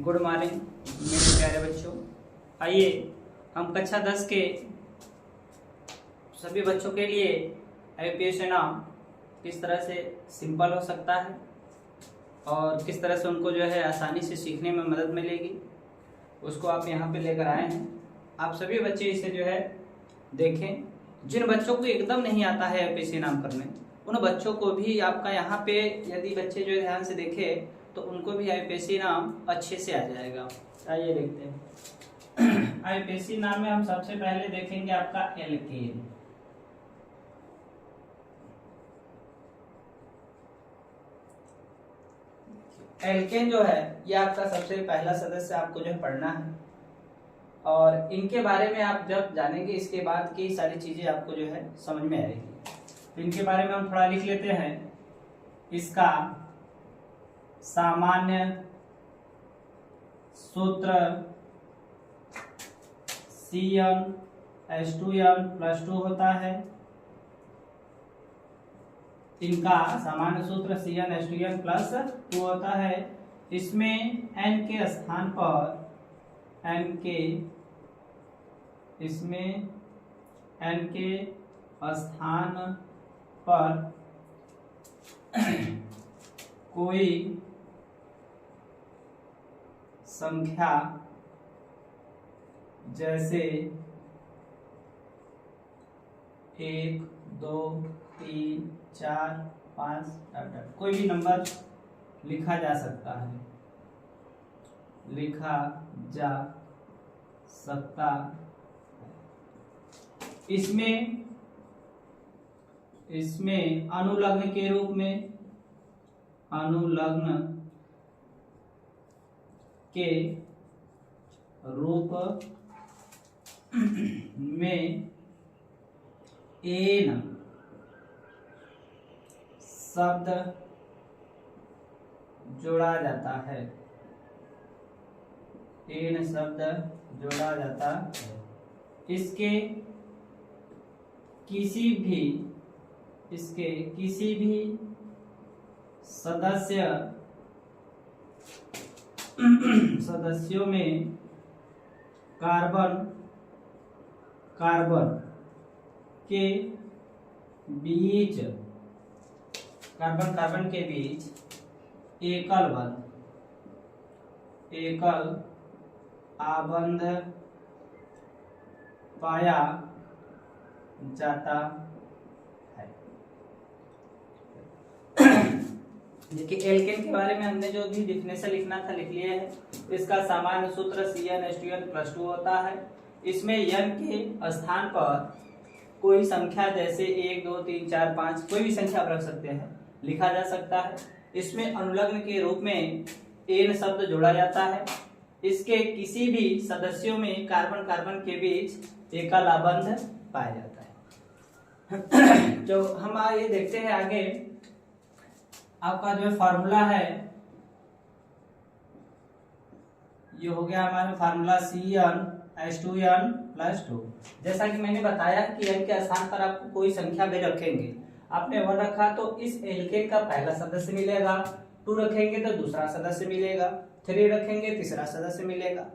Good morning मेरे प्यारे बच्चों। आइए हम कक्षा 10 के सभी बच्चों के लिए IUPAC नाम किस तरह से सिंपल हो सकता है और किस तरह से उनको जो है आसानी से सीखने में मदद मिलेगी, उसको आप यहाँ पे लेकर आए हैं। आप सभी बच्चे इसे जो है देखें। जिन बच्चों को एकदम नहीं आता है IUPAC नाम करने, उन बच्चों को भी आपका यहाँ पे यदि बच्चे जो ध्यान से देखें तो उनको भी IUPAC नाम अच्छे से आ जाएगा। आइए देखते हैं। IUPAC नाम में हम सबसे पहले देखेंगे आपका एल्केन। एल्केन जो है ये आपका सबसे पहला सदस्य आपको जो है पढ़ना है और इनके बारे में आप जब जानेंगे इसके बाद की सारी चीजें आपको जो है समझ में आएगी। तो इनके बारे में हम थोड़ा लिख लेते हैं। इसका सामान्य सूत्र CnH2n+2 होता है। इनका सामान्य सूत्र CnH2n+2 होता है। इसमें n के स्थान पर कोई संख्या जैसे 1 2 3 4 5 कोई भी नंबर लिखा जा सकता है, इसमें अनुलग्न के रूप में एन शब्द जोड़ा जाता है। इसके किसी भी सदस्यों में कार्बन के बीच एकल आबंध पाया जाता है। देखिए एल्केन के बारे में हमने जो भी डिफिनेशन लिखना था लिख लिया है। इसका सामान्य सूत्र CnH2n+2 होता है। इसमें n के स्थान पर कोई संख्या जैसे 1 2 3 4 5 कोई भी संख्या आप रख सकते हैं, लिखा जा सकता है। इसमें अनुलग्न के रूप में एन शब्द जोड़ा जाता है। इसके किसी भी सदस्यों में कार्बन के बीच एकल आबंध पाया जाता है। जो हम ये देखते हैं आगे आपका जो फार्मूला है ये हो गया हमारा फार्मूला CnH2n+2। जैसा कि मैंने बताया कि n के स्थान पर आपको कोई संख्या भी रखेंगे, आपने 1 रखा तो इस एल्केन का पहला सदस्य मिलेगा, 2 रखेंगे तो दूसरा सदस्य मिलेगा, 3 रखेंगे तीसरा सदस्य मिलेगा।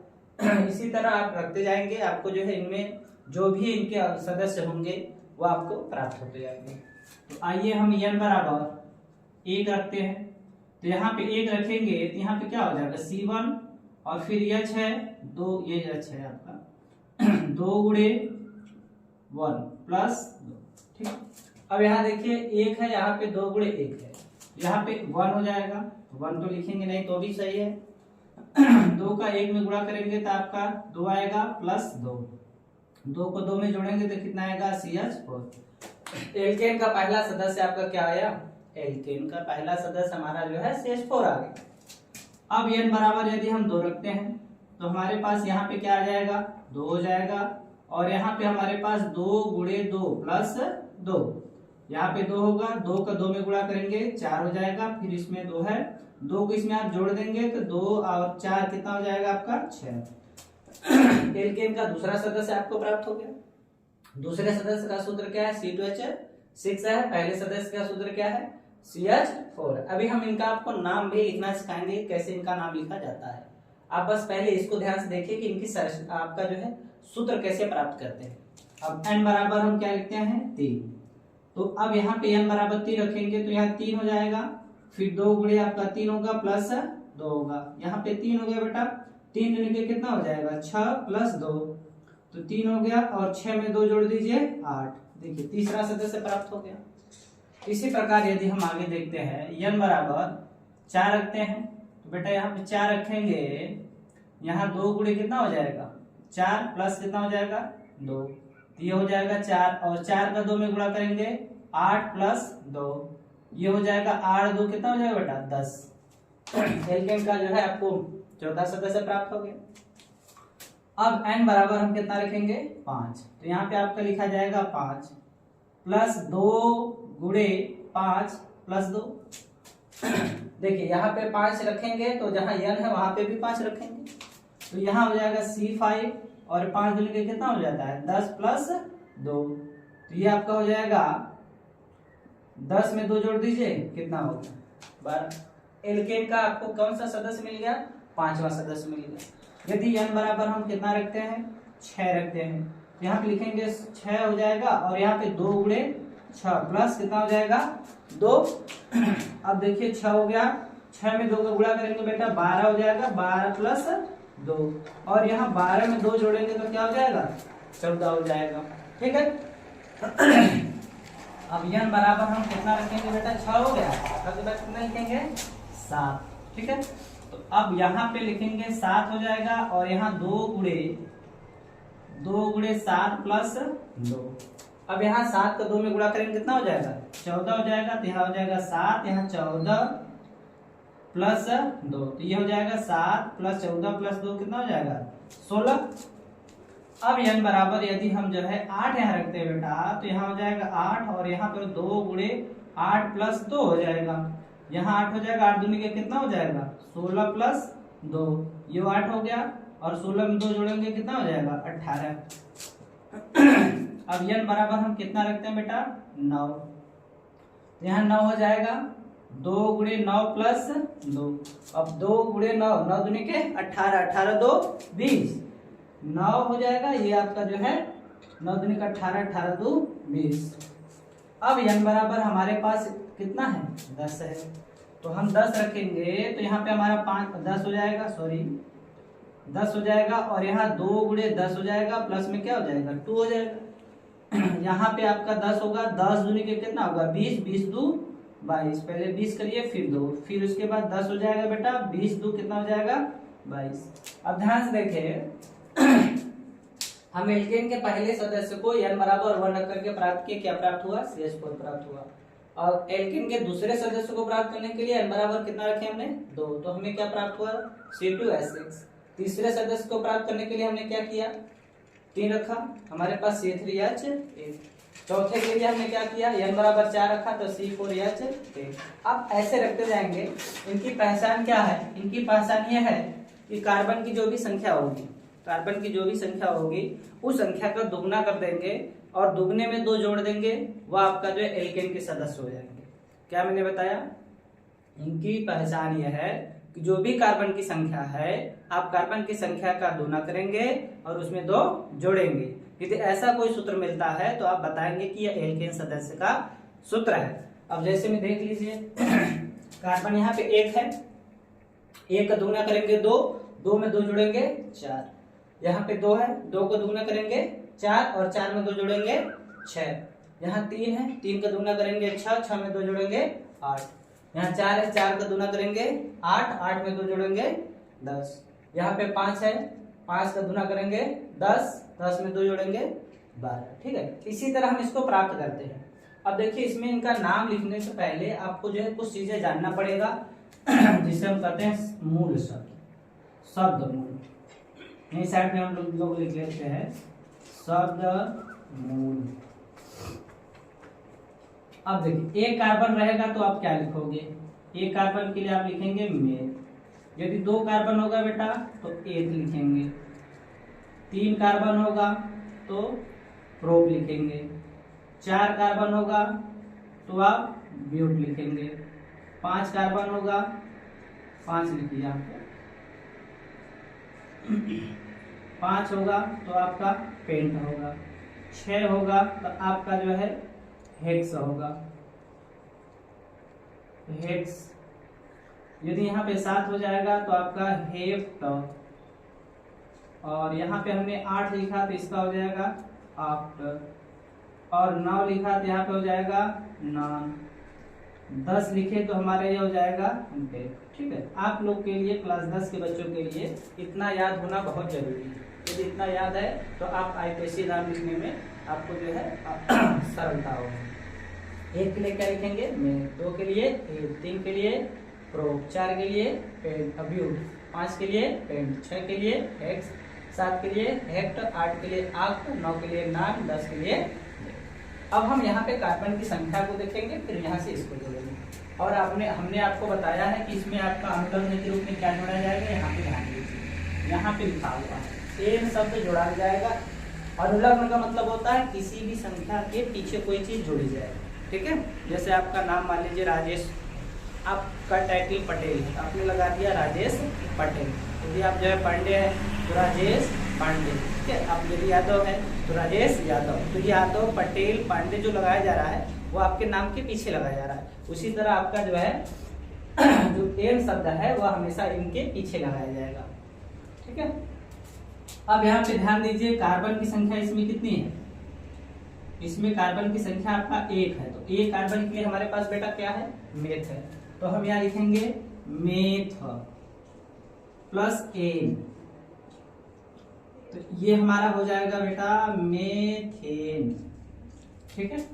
इसी तरह आप रखते जाएंगे, आपको जो है इनमें जो भी इनके सदस्य होंगे वो आपको प्राप्त होते जाएंगे। तो आइए हम n बराबर 1 रखते हैं। तो यहाँ पे 1 रखेंगे तो यहाँ पे क्या हो जाएगा C1 और फिर H है 2, ये H है आपका 2 × 1 + 2। ठीक, अब यहाँ देखिए 1 है, यहाँ पे 2 × 1 है, यहाँ पे 1 हो जाएगा। 1 तो लिखेंगे नहीं तो भी सही है। 2 का 1 में गुणा करेंगे तो आपका 2 आएगा +2, 2 को 2 में जोड़ेंगे तो कितना आएगा CH4। एल्केन का पहला सदस्य आपका क्या आया? एल्केन का पहला सदस्य हमारा जो है CH4 आ गया। अब n बराबर यदि हम 2 रखते हैं तो हमारे पास यहाँ पे क्या आ जाएगा 2 हो जाएगा और यहाँ पे हमारे पास 2 × 2 + 2, यहाँ पे 2 होगा, 2 का 2 में गुणा करेंगे 4 हो जाएगा, फिर इसमें 2 है, 2 को इसमें आप जोड़ देंगे तो 2 और 4 कितना हो जाएगा आपका 6। एल्केन का दूसरा सदस्य आपको प्राप्त हो गया। दूसरे सदस्य का सूत्र क्या है? C2H6 है। पहले सदस्य का सूत्र क्या है? CH4। अभी हम इनका आपको नाम भी लिखना सिखाएंगे, कैसे इनका नाम लिखा जाता है। आप बस पहले इसको ध्यान से देखिए कि इनकी आपका जो है सूत्र कैसे प्राप्त करते हैं। अब n बराबर हम क्या लिखते हैं 3, तो अब यहाँ पे n बराबर 3 रखेंगे तो यहाँ 3 हो जाएगा, फिर 2 गुणे आपका 3 होगा प्लस 2 होगा, यहाँ पे 3 हो गया बेटा, 3 दूनी के कितना हो जाएगा 6 प्लस 2, तो 3 हो गया और 6 में 2 जोड़ दीजिए 8। देखिए तीसरा सदस्य प्राप्त हो गया। इसी प्रकार यदि हम आगे देखते हैं n बराबर 4 रखते हैं तो बेटा यहाँ पे 4 रखेंगे, यहाँ 2 गुणे कितना हो जाएगा 4 प्लस कितना हो जाएगा 2, ये हो जाएगा 4 और 4 का 2 में गुणा करेंगे 8 प्लस 2, ये हो जाएगा 8 2 कितना हो जाएगा बेटा 10। एल्केन का जो है आपको चौथा सदस्य प्राप्त हो गया। अब n बराबर हम कितना रखेंगे 5, तो यहाँ पे आपका लिखा जाएगा 5 प्लस 2 गुणे 5 प्लस 2। देखिए यहाँ पे 5 रखेंगे तो जहां n है वहां पे भी 5 रखेंगे, तो यहाँ हो जाएगा C5 और 5 दूनी के कितना हो जाता है 10 प्लस 2, तो ये आपका हो जाएगा 10 में 2 जोड़ दीजिए कितना हो गया 12। एल्केन का आपको कौन सा सदस्य मिल गया 5वां सदस्य मिल गया। यदि n बराबर हम कितना रखते हैं 6 रखते हैं, तो यहाँ पे लिखेंगे 6 हो जाएगा और यहाँ पे 2 गुणे 6 प्लस कितना हो जाएगा 2। अब देखिए 6 हो गया, 6 में 2 का गुणा करेंगे बेटा 12 हो जाएगा, 12 प्लस 2 और यहाँ 12 में 2 जोड़ेंगे तो क्या हो जाएगा 14 हो जाएगा। ठीक है। अब n बराबर हम कितना रखेंगे बेटा 6 हो गया, अब बेटा कितना लिखेंगे 7। ठीक है, तो अब यहाँ पे लिखेंगे 7 हो जाएगा और यहाँ 2 गुणे 7 प्लस 2। अब यहाँ 7 का 2 में गुणा करेंगे कितना हो जाएगा 14 हो जाएगा, तो यहाँ हो जाएगा 7, यहाँ 14 प्लस 2, तो ये हो जाएगा 7 प्लस 14 प्लस 2 कितना हो जाएगा 16। अब n बराबर यदि हम जो है 8 यहाँ रखते हैं बेटा, तो यहाँ हो जाएगा 8 और यहाँ पर 2 गुणे 8 प्लस 2 हो जाएगा, यहाँ 8 हो जाएगा, 8 दूनी के कितना हो जाएगा 16 प्लस 2, ये 8 हो गया और 16 में 2 जोड़ेंगे कितना हो जाएगा 18। अब n बराबर हम कितना रखते हैं बेटा 9, यहाँ 9 हो जाएगा, 2 गुणे 9 प्लस 2, अब 2 गुणे 9, 9 दूनी के 18, 18 2 20, 9 हो जाएगा, ये आपका जो है 9 दूनी का 18, 18 2 20। अब n बराबर हमारे पास कितना है 10 है, तो हम 10 रखेंगे तो यहाँ पे हमारा 10 हो जाएगा, 10 हो जाएगा और यहाँ 2 गुणे 10 हो जाएगा प्लस में क्या हो जाएगा 2 हो जाएगा। यहाँ पे आपका 10 होगा, 10 दूनी के कितना होगा 20, 20 2 22, पहले 20 करिए फिर 2, फिर उसके बाद 10 हो जाएगा बेटा, 20 2 कितना हो जाएगा 22। अब ध्यान से देखिए हम एल्केन के पहले सदस्य को n बराबर 1 रख करके प्राप्त किए, क्या प्राप्त हुआ CH4 प्राप्त हुआ। और एल्केन के दूसरे सदस्य को प्राप्त करने के लिए n बराबर कितना रखे हमने 2, तो हमें क्या प्राप्त हुआ C2H6। तीसरे सदस्य को प्राप्त करने के लिए हमने क्या किया 3 रखा, हमारे पास C3H8। चौथे के लिए हमने क्या किया n बराबर 4 रखा तो C4H8। अब ऐसे रखते जाएंगे। इनकी पहचान क्या है, इनकी पहचान यह है कि कार्बन की जो भी संख्या होगी, कार्बन की जो भी संख्या होगी उस संख्या का दुगना कर देंगे और दुगने में 2 जोड़ देंगे, वह आपका जो है एल्केन के सदस्य हो जाएंगे। क्या मैंने बताया, इनकी पहचान यह है कि जो भी कार्बन की संख्या है आप कार्बन की संख्या का दुगना करेंगे और उसमें 2 जोड़ेंगे। यदि ऐसा कोई सूत्र मिलता है तो आप बताएंगे कि यह एल्केन सदस्य का सूत्र है। अब जैसे में देख लीजिए कार्बन यहाँ पे 1 है, 1 का दुगना करेंगे 2, 2 में 2 जोड़ेंगे 4, यहाँ पे 2 है, 2 को दुगना करेंगे 4 और 4 में 2 जोड़ेंगे 6, यहाँ 3 है, 3 का दुगना करेंगे 6, 6 में 2 जोड़ेंगे 8, यहाँ 4 है, 4 का दुगना करेंगे 8, 8 में 2 जोड़ेंगे 10, यहाँ पे 5 है, 5 का दुगना करेंगे 10, 10 में 2 जोड़ेंगे 12। ठीक है, इसी तरह हम इसको प्राप्त करते हैं। अब देखिए इसमें इनका नाम लिखने से पहले आपको जो है कुछ चीजें जानना पड़ेगा जिसे हम कहते हैं मूल शब्द मूल। यही साइड में हम लोग लिख लेते हैं शब्द मूल। अब देखिए एक कार्बन रहेगा तो आप क्या लिखोगे, एक कार्बन के लिए आप लिखेंगे मेथ। यदि 2 कार्बन होगा बेटा तो एथ लिखेंगे, 3 कार्बन होगा तो प्रोप लिखेंगे, 4 कार्बन होगा तो आप ब्यूट लिखेंगे, 5 कार्बन होगा 5 लिखिए आप, 5 होगा तो आपका पेंट होगा, 6 होगा तो आपका जो है हेक्स होगा, हेक्स। यदि यहाँ पे 7 हो जाएगा तो आपका हेप्ट, और यहाँ पे हमने 8 लिखा तो इसका हो जाएगा आफ्टर, और 9 लिखा तो यहाँ पे हो जाएगा नॉन, 10 लिखे तो हमारा ये हो जाएगा डेट। ठीक है, आप लोग के लिए क्लास 10 के बच्चों के लिए इतना याद होना बहुत जरूरी है। यदि इतना याद है तो आप आईपीएससी एग्जाम लिखने में आपको जो है सरलता होगी। 1 के लिए क्या लिखेंगे में, 2 के लिए 3 के लिए प्रोब, 4 के लिए पेंट अब्यूट, 5 के लिए पेंट, 6 के लिए हेक्स, 7 के लिए हेक्ट, 8 के लिए आक्ट, 9 के लिए नान, 10 के लिए। अब हम यहाँ पे कार्बन की संख्या को देखेंगे, फिर यहाँ से इसको जोड़ेंगे। और हमने आपको बताया है कि इसमें आपका अनुलग्न के रूप में क्या जोड़ा जाएगा, यहाँ पे ध्यान दीजिए, यहाँ पे लिखा हुआ है एन शब्द जोड़ा जाएगा। अनुलग्न का मतलब होता है किसी भी संख्या के पीछे कोई चीज जोड़ी जाए। ठीक है, जैसे आपका नाम मान लीजिए राजेश, आपका टाइटल पटेल है, आपने लगा दिया राजेश पटेल। यदि आप जो है पांडे है तो राजेश पांडे। ठीक है, आप यदि यादव है तो राजेश यादव। तो यादव पटेल पांडे जो लगाया जा रहा है वो आपके नाम के पीछे लगाया जा रहा है। उसी तरह आपका जो है जो एन शब्द है वह हमेशा इनके पीछे लगाया जाएगा। ठीक है, अब यहाँ पे ध्यान दीजिए कार्बन की संख्या इसमें कितनी है, इसमें कार्बन की संख्या आपका 1 है। तो एक कार्बन के लिए हमारे पास बेटा क्या है, मेथ है। तो हम यहाँ लिखेंगे मेथ प्लस एन, तो ये हमारा हो जाएगा बेटा मेथेन। ठीक है,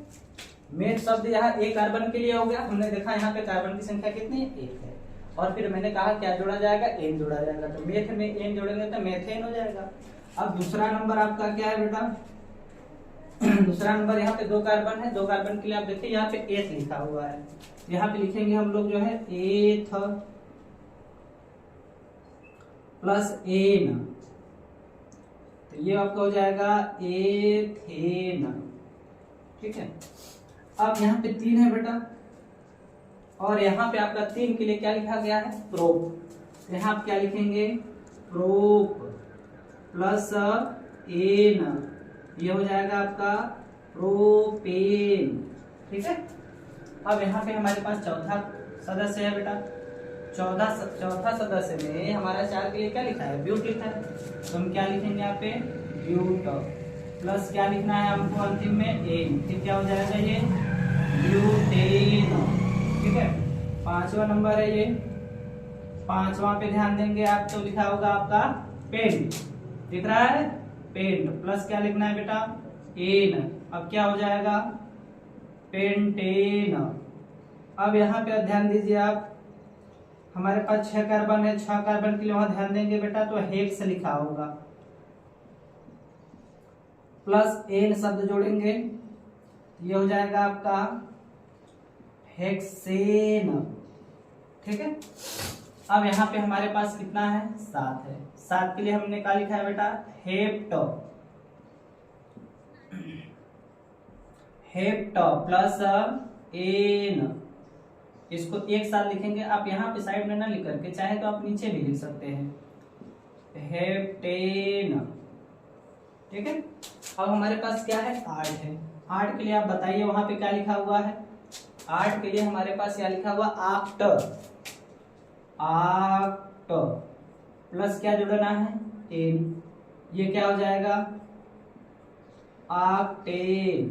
मेथ शब्द यहाँ एक कार्बन के लिए हो गया। हमने देखा यहाँ पे कार्बन की संख्या कितनी है, 1 है। और फिर मैंने कहा क्या जोड़ा जाएगा, एन जोड़ा जाएगा। तो मेथ में एन जोड़ेंगे तो मेथेन हो जाएगा। अब दूसरा नंबर आपका क्या है बेटा, दूसरा नंबर यहाँ पे 2 कार्बन है। 2 कार्बन के लिए आप देखिए यहाँ पे एथ लिखा हुआ है, यहाँ पे लिखेंगे हम लोग जो है एथ प्लस एन, तो ये आपका हो जाएगा एथेन। ठीक है, अब यहाँ पे 3 है बेटा, और यहाँ पे आपका 3 के लिए क्या लिखा गया है, प्रोप। यहाँ आप क्या लिखेंगे, प्रोप प्लस एन, ये हो जाएगा आपका प्रोपेन। ठीक है, अब यहाँ पे हमारे पास चौथा सदस्य है बेटा। चौथा सदस्य में हमारा 4 के लिए क्या लिखा है, ब्यूट लिखा है। तो हम क्या लिखेंगे यहाँ पे, ब्यूट प्लस क्या लिखना है हमको अंतिम में, एन, फिर क्या हो जाएगा ये ब्यूटेन। ठीक है, 5वां नंबर है ये, 5वां पे ध्यान देंगे आप तो लिखा होगा आपका पेंट, दिख रहा है पेंट, प्लस क्या लिखना है बेटा, एन। अब क्या हो जाएगा, पेंटेन। अब यहाँ पे ध्यान दीजिए आप, हमारे पास 6 कार्बन है, 6 कार्बन के लिए वहां ध्यान देंगे बेटा तो हेक्स लिखा होगा, प्लस एन शब्द जोड़ेंगे, ये हो जाएगा आपका हेक्सेन। ठीक है, अब यहाँ पे हमारे पास कितना है, 7 है। 7 के लिए हमने क्या लिखा है बेटा, हेप्ट, हेप्ट प्लस एन, इसको एक साथ लिखेंगे। आप यहाँ पे साइड में ना लिख करके चाहे तो आप नीचे भी लिख सकते हैं, हेप्टेन। ठीक है, अब हमारे पास क्या है, 8 है। 8 के लिए आप बताइए वहां पे क्या लिखा हुआ है, 8 के लिए हमारे पास क्या लिखा हुआ, आफ्टर, आक्ट प्लस क्या जोड़ना है, एन, ये क्या हो जाएगा, आक्टेन।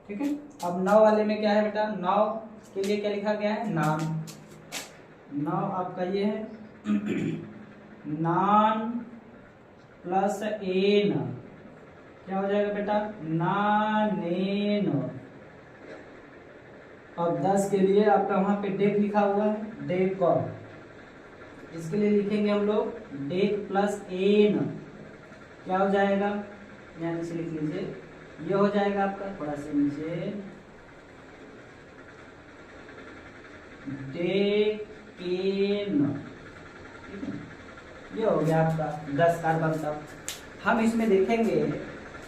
ठीक है, अब 9 वाले में क्या है बेटा, 9 के लिए क्या लिखा गया है, नान। 9 आपका ये है नान प्लस एन, क्या हो जाएगा बेटा, नानेन। और 10 के लिए आपका वहां पे डेक लिखा हुआ है, डेकर, इसके लिए लिखेंगे हम लोग डेक प्लस एन, क्या हो जाएगा, यहाँ नीचे लिख लीजिए, ये हो जाएगा आपका थोड़ा सा नीचे, डेकेन। ये हो गया आपका 10 कार्बन तक। हम इसमें देखेंगे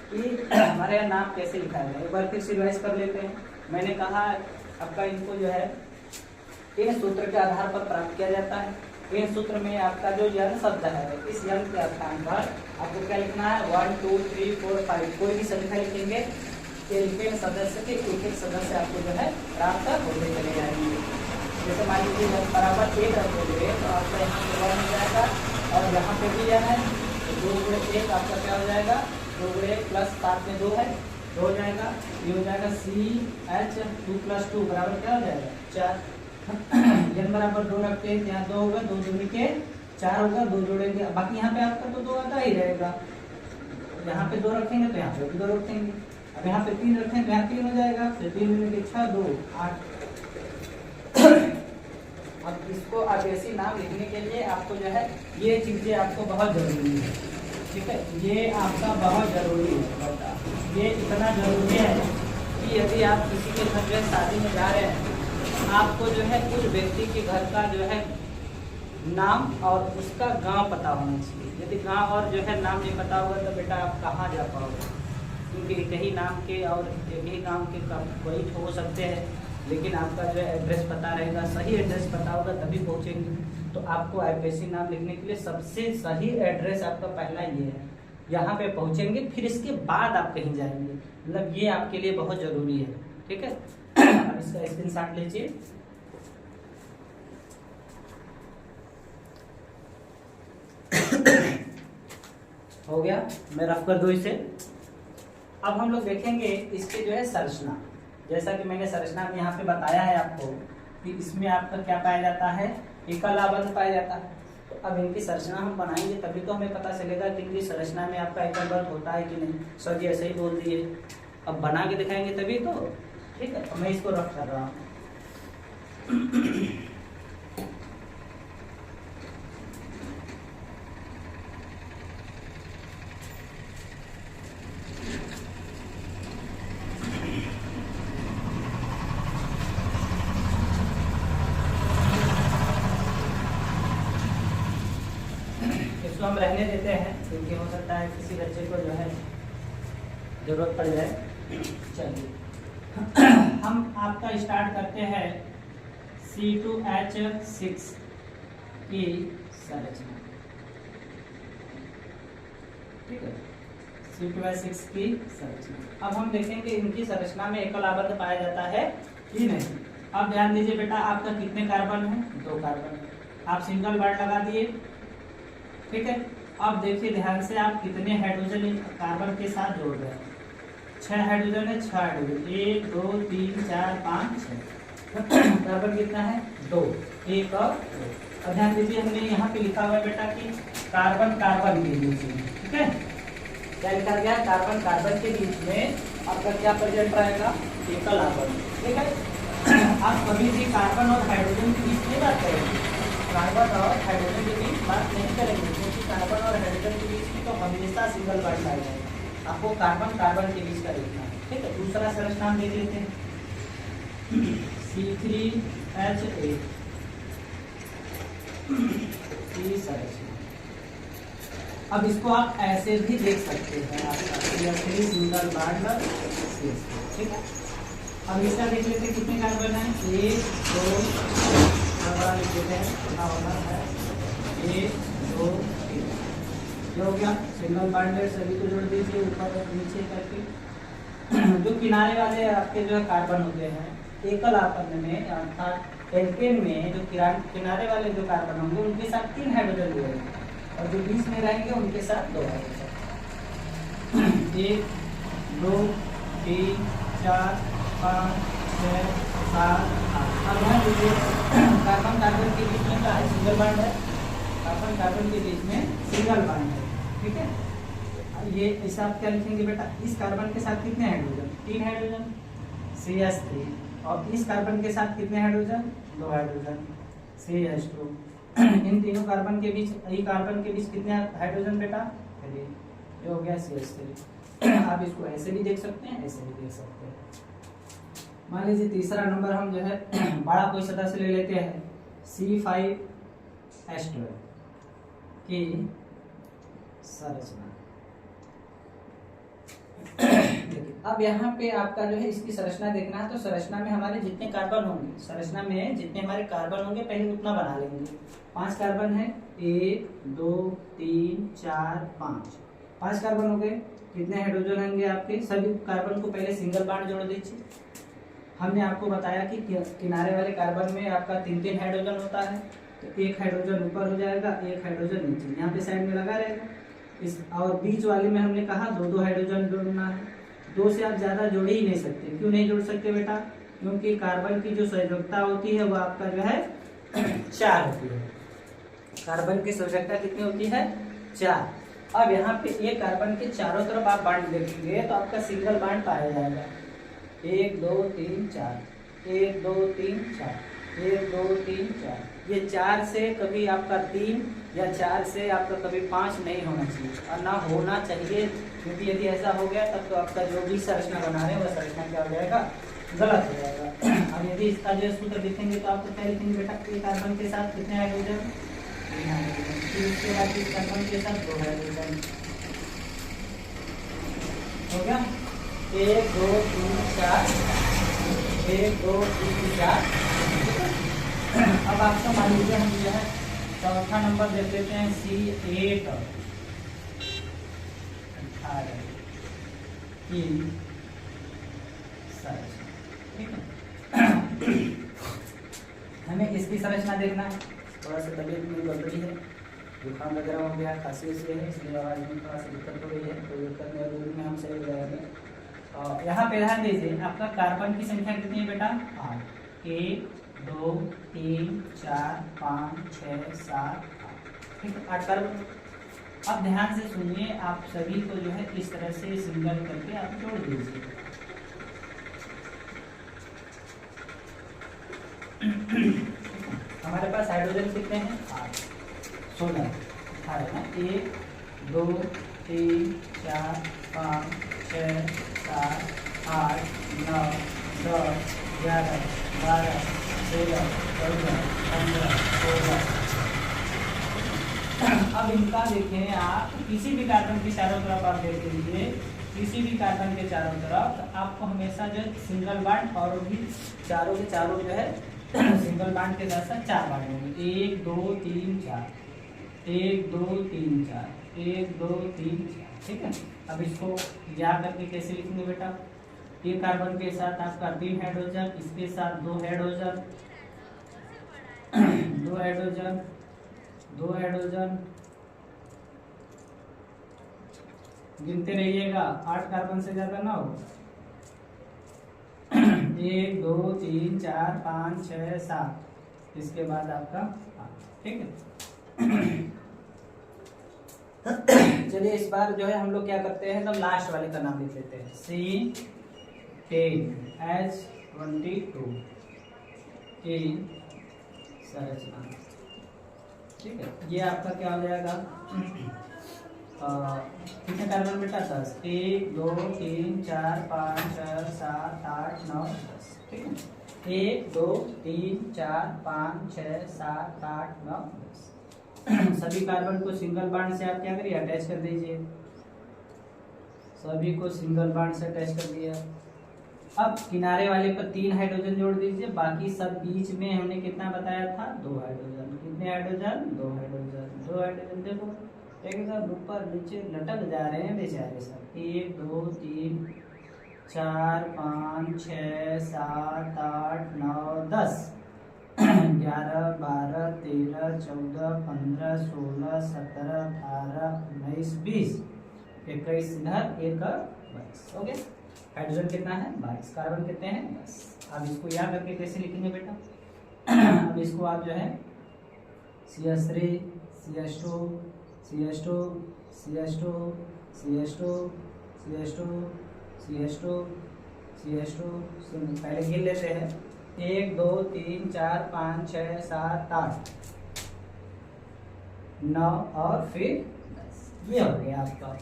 कि हमारे यहाँ नाम कैसे लिखा है, एक बार फिर से रिवाइज कर लेते हैं। मैंने कहा आपका इनको जो है इन सूत्र के आधार पर प्राप्त किया जाता है। इन सूत्र में आपका जो यन शब्द है, इस यन के स्थान पर आपको क्या लिखना है, 1 2 3 4 5 कोई भी संख्या लिखेंगे, एल्केन सदस्य के एक एक सदस्य आपको जो है प्राप्त होते चले जाएंगे। जैसे मान लीजिए यन बराबर 1 रखोगे तो आपका यहाँ पे 1 हो जाएगा और यहाँ पे भी यन है, तो 2 गुणे 1 आपका क्या हो जाएगा, 2 गुणे 1 प्लस 7 में 2 है, 2 हो जाएगा, ये हो जाएगा CH 2 + 2 बराबर क्या हो जाएगा 4। यन बराबर 2 रखते हैं, यहाँ 2 होगा, 2 दूनी के 4 होगा, 2 जोड़ेंगे, बाकी यहाँ पे आपका तो 2 आता ही रहेगा, यहाँ पे 2 रखेंगे तो यहाँ पे भी 2 रखेंगे, अब यहाँ पे 3 रखेंगे तो यहाँ 3 हो जाएगा, फिर 3 दूनी के 6 2 8। अब इसको आदेशी नाम लिखने के लिए आपको जो है ये चीजें आपको बहुत जरूरी है, ठीक है, ये आपका बहुत जरूरी है बेटा, ये इतना जरूरी है कि यदि आप किसी के घर में शादी में जा रहे हैं, आपको जो है उस व्यक्ति के घर का जो है नाम और उसका गांव पता होना चाहिए। यदि गांव और जो है नाम नहीं पता होगा तो बेटा आप कहाँ जा पाओगे, क्योंकि एक ही नाम के और एक ही गांव के कई हो सकते हैं, लेकिन आपका जो है एड्रेस पता रहेगा, सही एड्रेस पता होगा तभी पहुँचेंगे। तो आपको आईपीएससी नाम लिखने के लिए सबसे सही एड्रेस आपका पहला ये है, यहाँ पे पहुँचेंगे, फिर इसके बाद आप कहीं जाएंगे, मतलब ये आपके लिए बहुत ज़रूरी है, ठीक है। अब इसका स्क्रीनशॉट लीजिए। हो गया, मैं रफ कर दूं इसे। अब हम लोग देखेंगे इसके जो है संरचना, जैसा कि मैंने संरचना में यहाँ पे बताया है आपको कि इसमें आपका क्या पाया जाता है, एकल आबंध पाया जाता है। तो अब इनकी संरचना हम बनाएंगे तभी तो हमें पता चलेगा कि इनकी संरचना में आपका एकल बंध होता है कि नहीं। सर जी ऐसे ही बोल दिए, अब बना के दिखाएंगे तभी तो, ठीक है। तो मैं इसको रफ कर रहा हूँ। इसको हम रहने देते हैं क्योंकि हो सकता है किसी बच्चे को जो है जरूरत पड़ जाए। चलिए हम आपका स्टार्ट करते हैं C2H6 की संरचना, ठीक है, C2H6 की संरचना। अब हम देखेंगे इनकी संरचना में एकल आबंध पाया जाता है कि नहीं। अब ध्यान दीजिए बेटा, आपका कितने कार्बन है, 2 कार्बन, आप सिंगल बॉन्ड लगा दिए, ठीक है। अब देखिए ध्यान से, आप कितने हाइड्रोजन कार्बन के साथ जोड़ रहे हैं, 6 हाइड्रोजन है, 6 हाइड्रोजन, 1 2 3 4 5 6 कार्बन कितना है 2, 1 और 2। अब ध्यान दीजिए, हमने यहाँ पे लिखा हुआ है बेटा कि कार्बन कार्बन के बीच में, ठीक है, क्या लिखा गया, कार्बन कार्बन के बीच में आपका क्या प्रेजेंट रहेगा, एकल आबंध, ठीक है। आप कभी भी कार्बन और हाइड्रोजन के बीच में बात करेंगे, कार्बन और हाइड्रोजन के बीच बात नहीं करेंगे, क्योंकि कार्बन और हाइड्रोजन के बीच में तो हमेशा सिंगल बॉन्ड आएगा, आपको कार्बन कार्बन के बीच का लिखना है, ठीक है। दूसरा संरचना हम देख लेते हैं, C3H8 की संरचना। अब इसको आप ऐसे भी देख सकते हैं, आपका CH3 सिंगल बॉन्ड CH3, ठीक है। अब इसका देख लेते हैं कितने कार्बन है, 1 2 1 2 3, ये हो गया सिंगल बॉन्डेड, सभी को जोड़ दीजिए ऊपर और नीचे करके। जो किनारे वाले आपके जो है कार्बन होते हैं एकल आबंध में, अर्थात एल्केन में जो किनारे वाले जो कार्बन होंगे उनके साथ 3 हाइड्रोजन जुड़ेंगे और जो बीच में रहेंगे उनके साथ 2 हाइड्रोजन। 1 2 3 4 5 6 7 8। अब ध्यान दीजिए, कार्बन कार्बन के बीच में क्या है, सिंगल बॉन्ड है, कार्बन कार्बन के बीच में सिंगल बॉन्ड है, ठीक है। ये हिसाब क्या लिखेंगे बेटा, इस कार्बन के साथ कितने हाइड्रोजन, 3 हाइड्रोजन CH3, और इस कार्बन के साथ कितने हाइड्रोजन, 2 हाइड्रोजन CH2। इन तीनों कार्बन के बीच, ई कार्बन के बीच कितने हाइड्रोजन बेटा, 3, ये हो गया CH3। आप इसको ऐसे भी देख सकते हैं, ऐसे भी देख सकते हैं। मान लीजिए तीसरा नंबर हम जो है बड़ा कोई सदस्य ले लेते हैं, C5H12 की संरचना। देखिए अब यहाँ पे आपका जो है इसकी संरचना देखना है, तो संरचना में हमारे जितने कार्बन होंगे, संरचना में जितने हमारे कार्बन होंगे पहले उतना बना लेंगे। 5 कार्बन है, 1 2 3 4 5 कार्बन हो गए। कितने हाइड्रोजन होंगे आपके? सभी कार्बन को पहले सिंगल बॉन्ड जोड़ दीजिए। हमने आपको बताया कि किनारे वाले कार्बन में आपका 3 हाइड्रोजन होता है, तो एक हाइड्रोजन ऊपर हो जाएगा, एक हाइड्रोजन नीचे यहाँ पे साइड में लगा रहेगा। इस और बीच वाले में हमने कहा 2 हाइड्रोजन जोड़ना है। 2 से आप ज्यादा जोड़ ही नहीं सकते। क्यों नहीं जोड़ सकते बेटा? क्योंकि कार्बन की जो संयोजकता होती है वो आपका जो है 4 होती है। कार्बन की संयोजकता कितनी होती है? 4। अब यहाँ पे एक कार्बन के चारों तरफ आप बांट देखेंगे तो आपका सिंगल बांड पाया जाएगा। 1 2 3 4, 1 2 3 4, 1 2 3 4। ये 4 से कभी आपका 3 या 4 से आपका कभी 5 नहीं होना चाहिए और ना होना चाहिए, क्योंकि यदि ऐसा हो गया तब तो आपका जो भी संरचना बना रहे हैं वह संरचना क्या हो जाएगा? गलत हो जाएगा। अब यदि इसका जो सूत्र लिखेंगे तो आपको क्या लिखेंगे बेटा? एक कार्बन के साथ कितने हाइड्रोजन? 3 हाइड्रोजन। फिर उसके बाद इस कार्बन के साथ 2 हाइड्रोजन हो गया। 1 2 3 4, 1 2 3 4। अब आपका मान लीजिए हम जो है चौथा नंबर देख लेते हैं, C8 18 की संरचना। ठीक है, हमें इसकी संरचना देखना है। थोड़ा सा तबीयत में गड़बड़ी है, जुकाम वगैरह हो गया, खांसी उसी है, इसलिए आवाज़ में थोड़ा सा दिक्कत हो रही है। कोई दिक्कत नहीं, अगले में हम सही हो जाएंगे। यहाँ पे ध्यान दीजिए, आपका कार्बन की संख्या कितनी है बेटा? 8। 1 2 3 4 5 6 7 8। ठीक है, 8 कार्बन। अब ध्यान से सुनिए, आप सभी को जो है इस तरह से सिंगल करके आप जोड़ दीजिए। हमारे पास हाइड्रोजन कितने हैं? 8 16 18 ना। 1 2 3 4 5 6 7 8 9 10 11 12 13 14 15 16। अब इनका देखें आप, किसी भी कार्बन के चारों तरफ आप देख लीजिए, किसी भी कार्बन के चारों तरफ आपको हमेशा जो सिंगल बॉन्ड और भी चारों के चारों जो है सिंगल बॉन्ड के साथ साथ 4 बॉन्ड होंगे। 1 2 3 4, 1 2 3 4, 1 2 3 4। ठीक है, अब इसको याद करके कैसे लिखेंगे बेटा? एक कार्बन के साथ आपका 3 हाइड्रोजन, इसके साथ 2 हाइड्रोजन, 2 हाइड्रोजन, 2 हाइड्रोजन, गिनते रहिएगा, 8 कार्बन से ज्यादा ना हो। 1 2 3 4 5 6 7, इसके बाद आपका 8। ठीक है, चलिए इस बार जो है हम लोग क्या करते हैं, एकदम लास्ट वाले का नाम लिख लेते हैं। C10H22 की संरचना। ठीक है, ये आपका क्या हो जाएगा? कितने कार्बन बेटा? 10। 1 2 3 4 5 6 7 8 9 10। ठीक है, 1 2 3 4 5 6 7 8 9 10। सभी कार्बन को सिंगल बॉन्ड से आप क्या करिए? अटैच कर दीजिए। सभी को सिंगल बॉन्ड से अटैच कर दिया। अब किनारे वाले पर 3 हाइड्रोजन जोड़ दीजिए, बाकी सब बीच में हमने कितना बताया था? 2 हाइड्रोजन। कितने हाइड्रोजन? 2 हाइड्रोजन। 2 हाइड्रोजन देखो एक साथ ऊपर नीचे लटक जा रहे हैं बेचारे सब। 1 2 3 4 5 6 7 8 9 10 11 12 13 14 15 16 17 18 19 20 21 इधर 1 22। हो गया। हाइड्रोजन कितना है? 22। कार्बन कितने हैं? 10। अब इसको याद करके कैसे लिखेंगे बेटा? अब इसको आप जो है CH3 CH2 CH2 CH2 CH2 CH2 CH2 CH2 पहले गिन लेते हैं। 1 2 3 4 5 6 7 8 9 और फिर 10। ये हो गया आपका,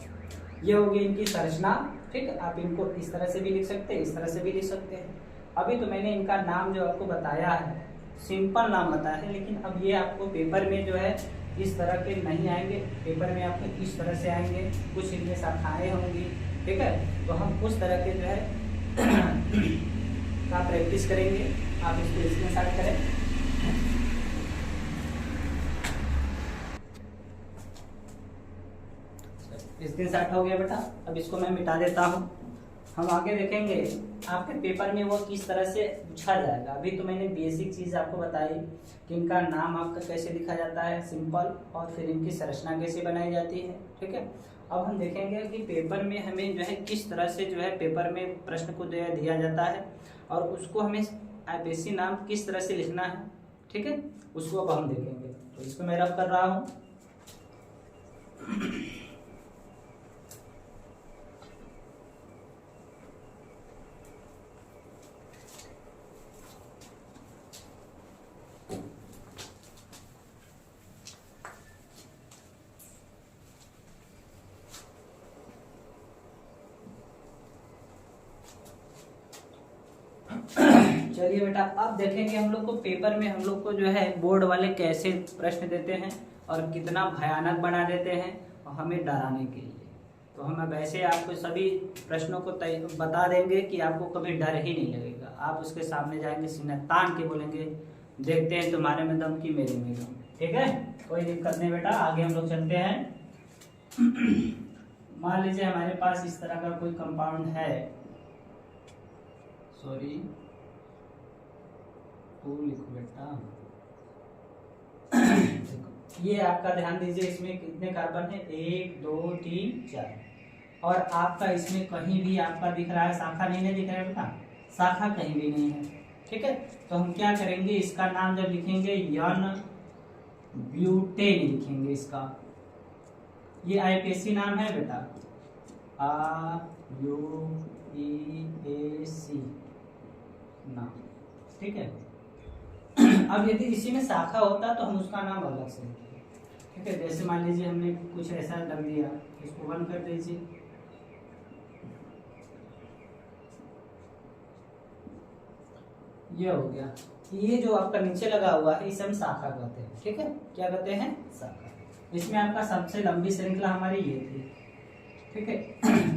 ये हो गई इनकी संरचना। ठीक है, आप इनको इस तरह से भी लिख सकते हैं, इस तरह से भी लिख सकते हैं। अभी तो मैंने इनका नाम जो आपको बताया है, सिंपल नाम बताया है, लेकिन अब ये आपको पेपर में जो है इस तरह के नहीं आएंगे। पेपर में आपको इस तरह से आएंगे। कुछ इनमें शाखाएं होंगी, ठीक है। तो हम उस तरह के जो है का प्रैक्टिस करेंगे। आप इसको स्क्रीनशॉट करें। स्क्रीनशॉट हो गया बेटा। अब इसको मैं मिटा देता हूँ। हम आगे देखेंगे आपके पेपर में वो किस तरह से पूछा जाएगा। अभी तो मैंने बेसिक चीज आपको बताई कि इनका नाम आपका कैसे लिखा जाता है सिंपल, और फिर इनकी संरचना कैसे बनाई जाती है, ठीक है। अब हम देखेंगे कि पेपर में हमें जो है किस तरह से जो है पेपर में प्रश्न को दिया जाता है और उसको हमें आईपीएससी नाम किस तरह से लिखना है, ठीक है, उसको अब हम देखेंगे। तो इसको मैं रब कर रहा हूँ। चलिए बेटा, अब देखेंगे हम लोग को पेपर में हम लोग को जो है बोर्ड वाले कैसे प्रश्न देते हैं और कितना भयानक बना देते हैं और हमें डराने के लिए। तो हम अब ऐसे आपको सभी प्रश्नों को बता देंगे कि आपको कभी डर ही नहीं लगेगा। आप उसके सामने जाएंगे, सीना तान के बोलेंगे देखते हैं तुम्हारे में दम की मेरे में दम, ठीक है। कोई दिक्कत नहीं बेटा, आगे हम लोग चलते हैं। मान लीजिए हमारे पास इस तरह का कोई कंपाउंड है, सॉरी लिखो बेटा। ये आपका ध्यान दीजिए, इसमें कितने कार्बन है, 1 2 3 4, और आपका इसमें कहीं भी आपका दिख रहा है शाखा नहीं दिख रहा है बेटा, शाखा कहीं भी नहीं है, ठीक है। तो हम क्या करेंगे, इसका नाम जब लिखेंगे एन ब्यूटेन लिखेंगे इसका। ये आईपीएससी नाम है बेटा, RUEAC नाम, ठीक है। अब यदि इसी में शाखा होता तो हम उसका नाम अलग से लिखते, ठीक है। जैसे मान लीजिए हमने कुछ ऐसा डाल दिया, इसको बंद कर दीजिए। ये हो गया। ये जो आपका नीचे लगा हुआ है इसे हम शाखा कहते हैं, ठीक है। क्या कहते हैं, शाखा। इसमें आपका सबसे लंबी श्रृंखला हमारी ये थी, ठीक है।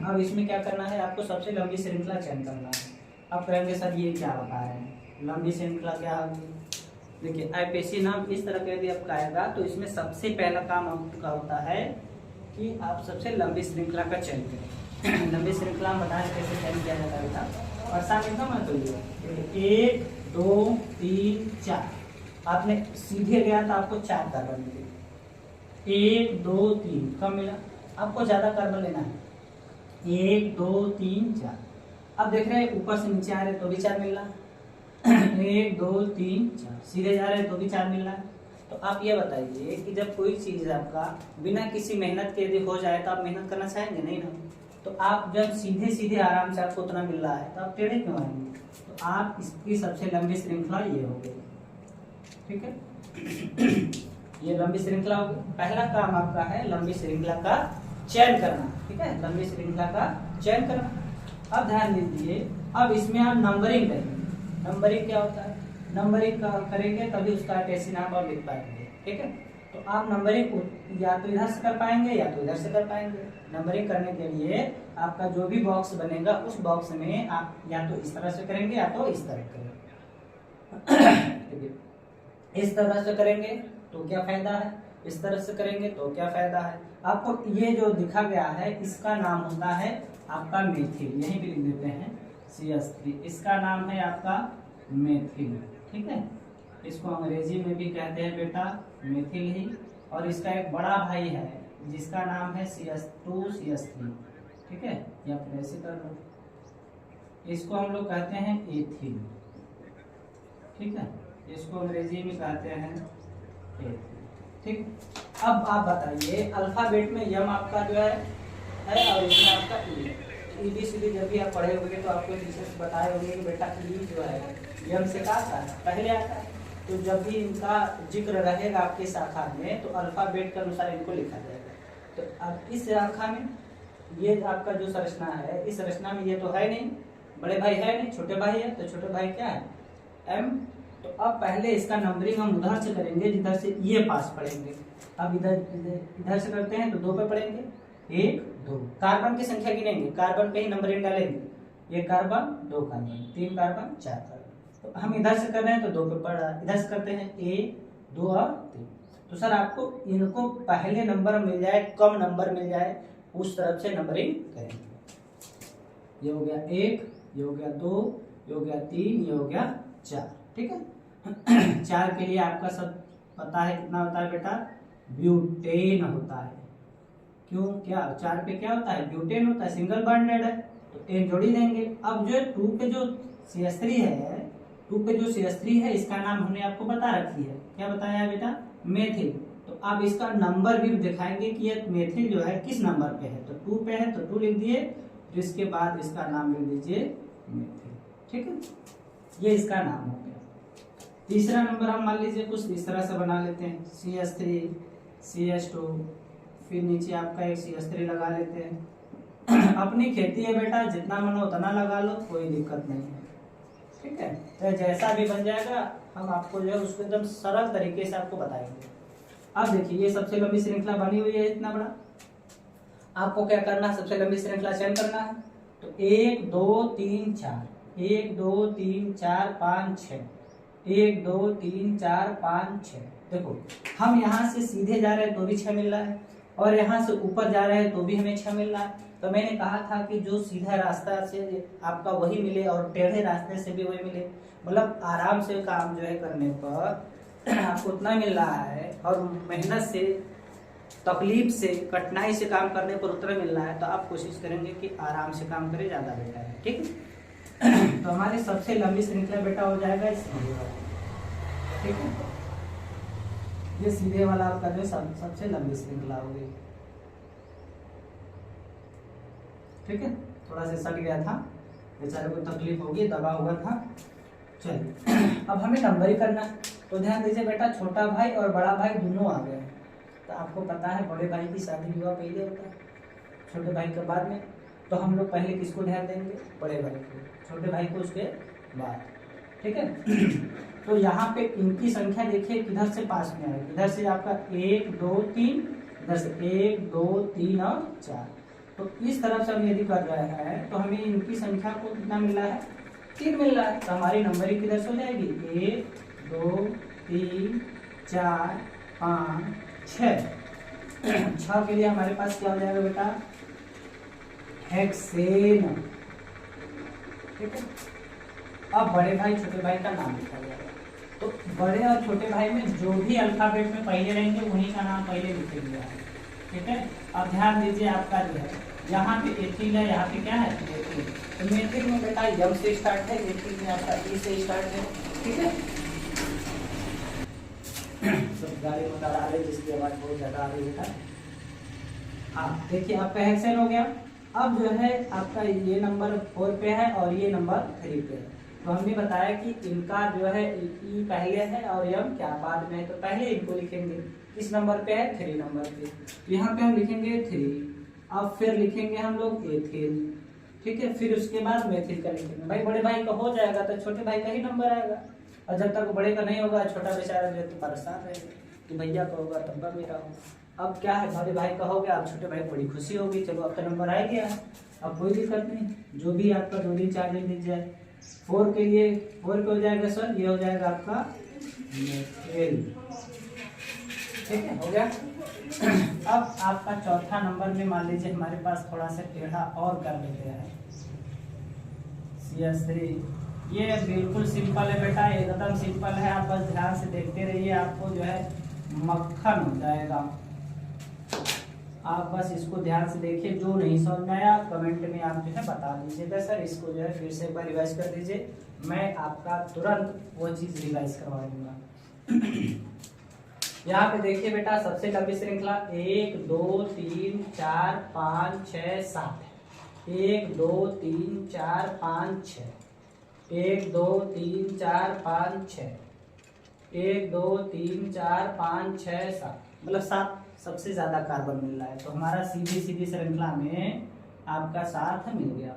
अब इसमें क्या करना है, आपको सबसे लंबी श्रृंखला चयन करना है। अब कहेंगे सर ये क्या बता रहे हैं, लंबी श्रृंखला क्या होगी। देखिए आईपीएससी नाम इस तरह का यदि आपका आएगा तो इसमें सबसे पहला काम आपका होता है कि आप सबसे लंबी श्रृंखला का चयन करें। लंबी श्रृंखला हम बताएं कैसे चयन किया जाता है बेटा। और साथ एकदम मत होइए, 1 2 3 4, आपने सीधे गया तो आपको 4 कार्बन मिले। 1 2 3 कम मिला, आपको ज्यादा कार्बन लेना है, 1 2 3 4। अब देख रहे हैं ऊपर से नीचे आ रहे तो भी 4 मिल रहा है, 1 2 3 4, सीधे जा रहे हैं तो भी 4 मिल रहा है। तो आप ये बताइए कि जब कोई चीज आपका बिना किसी मेहनत के यदि हो जाए तो आप मेहनत करना चाहेंगे, नहीं ना। तो आप जब सीधे सीधे आराम से आपको उतना मिल रहा है तो आप टेढ़े क्यों आएंगे। तो आप इसकी सबसे लंबी श्रृंखला ये हो गई, ठीक है। ये लंबी श्रृंखला हो गई। पहला काम आपका है लंबी श्रृंखला का चयन करना, ठीक है, लंबी श्रृंखला का चयन करना। अब ध्यान दीजिए, अब इसमें आप नंबरिंग करेंगे। नंबरिंग क्या होता है, नंबरिंग करेंगे तभी उसका आईपीएससी नाम आप लिख पाएंगे, ठीक है। तो आप नंबरिंग या तो इधर से कर पाएंगे या तो इधर से कर पाएंगे। नंबरिंग करने के लिए आपका जो भी बॉक्स बनेगा उस बॉक्स में आप या तो इस तरह से करेंगे या तो इस तरह करेंगे। इस तरह से करेंगे तो क्या फायदा है, इस तरह से करेंगे तो क्या फायदा है। आपको ये जो दिखा गया है इसका नाम होता है आपका मेथिल, यहीं पे लिख देते हैं CH3, इसका नाम है आपका मेथिल, ठीक है। इसको अंग्रेजी में भी कहते हैं बेटा मेथिल ही। और इसका एक बड़ा भाई है जिसका नाम है CH2 CH3, ठीक है, या फिर ऐसे कर लो, इसको हम लोग कहते हैं एथिल, ठीक है। इसको अंग्रेजी में कहते हैं एथिल, ठीक। अब आप बताइए अल्फाबेट में यम आपका जो है और इसमें आपका EBCD जब भी आप पढ़े होंगे तो आपको टीचर्स बताए होंगे कि बेटा ई जो है यम से क्या आता है, पहले आता है। तो जब भी इनका जिक्र रहेगा आपकी शाखा में तो अल्फाबेट के अनुसार इनको लिखा जाएगा। तो अब इस शाखा में ये आपका जो संरचना है, इस संरचना में ये तो है नहीं, बड़े भाई है नहीं, छोटे भाई है, तो छोटे भाई क्या है M। तो अब पहले इसका नंबरिंग हम उधर से करेंगे जिधर से ये पास पढ़ेंगे। अब इधर से करते हैं तो 2 पे पढ़ेंगे, 1 2। कार्बन की संख्या गिनेंगे, कार्बन पे ही नंबरिंग डालेंगे, ये कार्बन 2 कार्बन 3 कार्बन 4 कार्बन। तो हम इधर से कर रहे हैं तो 2 पे पड़ रहा है, इधर से करते हैं 1 2 और 3। तो सर आपको इनको पहले नंबर मिल जाए, कम नंबर मिल जाए, उस तरफ से नंबरिंग करेंगे। ये हो गया 1, ये हो गया 2, ये हो गया 3, ये हो गया 4। ठीक है। 4 के लिए आपका सब पता है कितना होता है बेटा, ब्यूटेन होता है। क्यों, क्या 4 पे क्या होता है, ब्यूटेन होता है, सिंगल बॉन्डेड है, तो एक जोड़ी देंगे। अब जो 2 पे जो CH3 है, 2 पे जो CH3 है, इसका नाम हमने आपको बता रखी है, क्या बताया बेटा, मेथिल। तो अब इसका नंबर भी दिखाएंगे कि ये मेथिल जो है किस नंबर पे है, तो 2 पे है तो 2 लिख दिए, तो इसके बाद इसका नाम लिख दीजिए मेथिल। ठीक है, ये इसका नाम हो गया। तीसरा नंबर हम मान लीजिए कुछ इस तरह से बना लेते हैं, CH3 CH2, फिर नीचे आपका एक CH3 लगा लेते हैं। अपनी खेती है बेटा, जितना मन हो उतना लगा लो, कोई दिक्कत नहीं है। ठीक है, तो जैसा भी बन जाएगा हम आपको जो है उसको एकदम सरल तरीके से आपको बताएंगे। अब देखिए ये सबसे लंबी श्रृंखला बनी हुई है, इतना बड़ा। आपको क्या करना है, सबसे लंबी श्रृंखला चयन करना है। तो 1 2 3 4, 1 2 3 4 5 6, 1 2 3 4 5 6। देखो हम यहाँ से सीधे जा रहे हैं तो भी 6 मिल रहा है, और यहाँ से ऊपर जा रहे हैं तो भी हमें 6 मिल रहा है। तो मैंने कहा था कि जो सीधा रास्ता से आपका वही मिले और टेढ़े रास्ते से भी वही मिले, मतलब आराम से काम जो है करने पर आपको उतना मिल रहा है, और मेहनत से, तकलीफ से, कठिनाई से काम करने पर उतना मिल रहा है, तो आप कोशिश करेंगे कि आराम से काम करें, ज़्यादा बेटा है। ठीक है। तो हमारी सबसे लंबी श्रृंखला बेटा हो जाएगा सीधे वाला। ठीक है, ये सीधे वाला आपका जो सबसे लंबी श्रृंखला हो गई। ठीक है, थोड़ा सा सट गया था, बेचारे को तकलीफ होगी, दबा हुआ था। चलिए अब हमें नंबर ही करना है, तो ध्यान दीजिए बेटा, छोटा भाई और बड़ा भाई दोनों आ गए। तो आपको पता है बड़े भाई की शादी विवाह पहले होता है, छोटे भाई के बाद में। तो हम लोग पहले किसको ध्यान देंगे, बड़े भाई को, छोटे भाई को उसके बाद। ठीक है। तो यहाँ पे इनकी संख्या देखिए किधर से पास में आएगी, इधर से आपका 1 2 3, इधर से 1 2 3 और 4। तो इस तरफ से हम यदि कर रहे हैं तो हमें इनकी संख्या को कितना मिल रहा है, 3 मिल रहा है। तो हमारी नंबरिंग किधर से हो जाएगी, 1 2 3 4 5 6। 6 के लिए हमारे पास क्या हो जाएगा बेटा, हेक्सेन। ठीक है, अब बड़े भाई छोटे भाई का नाम लिखा जाएगा। तो बड़े और छोटे भाई में जो भी अल्फाबेट में पहले रहेंगे उन्हीं का नाम पहले लिखेंगे। ठीक है, अब ध्यान दीजिए, आपका जो है यहाँ पे एथिल है, यहाँ पे क्या है, मेथिल। तो मेथिल में बेटा यम से स्टार्ट है, एथिल में आपका ई से स्टार्ट है। ठीक है, सब गाड़ी में आ रही है जिसकी आवाज बहुत ज्यादा आ रही है बेटा। हाँ देखिए आपका हेक्सेन हो गया। अब जो है आपका ये नंबर 4 पे है और ये नंबर 3 पे है। तो हमने बताया कि इनका जो है ई पहले है और यम क्या बाद में है, तो पहले इनको लिखेंगे, किस नंबर पे है, 3 नंबर पे। यहाँ पे हम लिखेंगे 3, अब फिर लिखेंगे हम लोग एथिल। ठीक है, फिर उसके बाद मेथिल का लिखेंगे। भाई बड़े भाई का हो जाएगा तो छोटे भाई का ही नंबर आएगा, और जब तक बड़े का नहीं होगा छोटा बेचारा जो तो परेशान रहेगा कि भैया का होगा तब का मेरा होगा। अब क्या है, बड़े भाई का हो गया, अब छोटे भाई को बड़ी खुशी होगी, चलो अब तो नंबर आ गया, अब कोई दिक्कत नहीं, जो भी आपका 2 दिन 4 दिन दिख जाए। 4 के लिए 4 पे हो जाएगा सर, ये हो जाएगा आपका मेथिल। ठीक है, हो गया। अब आपका चौथा नंबर में मान लीजिए हमारे पास थोड़ा सा टेढ़ा और कर लेते हैं, CH3। ये बिल्कुल सिंपल है बेटा, एकदम सिंपल है, आप बस ध्यान से देखते रहिए, आपको जो है मक्खन हो जाएगा। आप बस इसको ध्यान से देखिए, जो नहीं समझ में आया कमेंट में आप जो है बता दीजिएगा, सर इसको जो है फिर से एक बार रिवाइज कर दीजिए, मैं आपका तुरंत वो चीज रिवाइज करवा दूंगा। यहाँ पे देखिए बेटा, सबसे लंबी श्रृंखला 1 2 3 4 5 6 7, 1 2 3 4 5 6, 1 2 3 4 5 6, 1 2 3 4 5 6 7, मतलब 7 सबसे ज्यादा कार्बन मिल रहा है। तो हमारा सीधी सीधी श्रृंखला में आपका 7 मिल गया।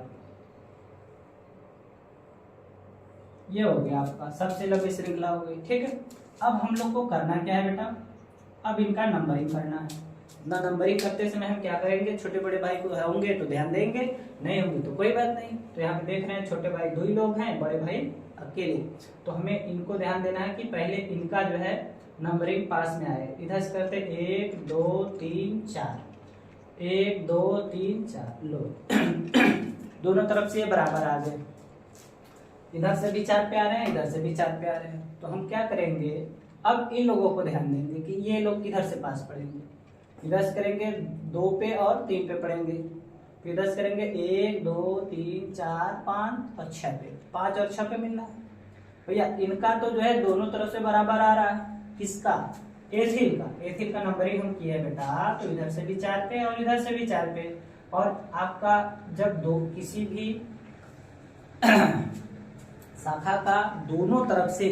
ये हो गया आपका सबसे लंबी श्रृंखला हो गई। ठीक है, अब हम लोग को करना क्या है बेटा, अब इनका नंबरिंग करना है। ना नंबरिंग करते समय हम क्या करेंगे, छोटे बड़े भाई को होंगे तो ध्यान देंगे, नहीं होंगे तो कोई बात नहीं। तो यहाँ पे देख रहे हैं छोटे भाई 2 ही लोग हैं, बड़े भाई अकेले, तो हमें इनको ध्यान देना है कि पहले इनका जो है नंबरिंग पास में आए। इधर से करते 1 2 3 4, 1 2 3 4, लो दोनों तरफ से ये बराबर आ गए, इधर से भी 4 पे आ रहे हैं, इधर से भी 4 पे आ रहे हैं। तो हम क्या करेंगे, अब इन लोगों को ध्यान देंगे कि ये लोग किधर से पास पढ़ेंगे। इधर से करेंगे 2 पे और 3 पे पढ़ेंगे, फिर इधर से करेंगे 1 2 3 4 5 और 6 पे, 5 और 6 पे मिलना है भैया। इनका तो जो है दोनों तरफ से बराबर आ रहा है, किसका, एथिल का। एथिल का नंबरिंग हम किया है बेटा, तो इधर से भी 4 पे और इधर से भी 4 पे। और आपका जब दो किसी भी शाखा का दोनों तरफ से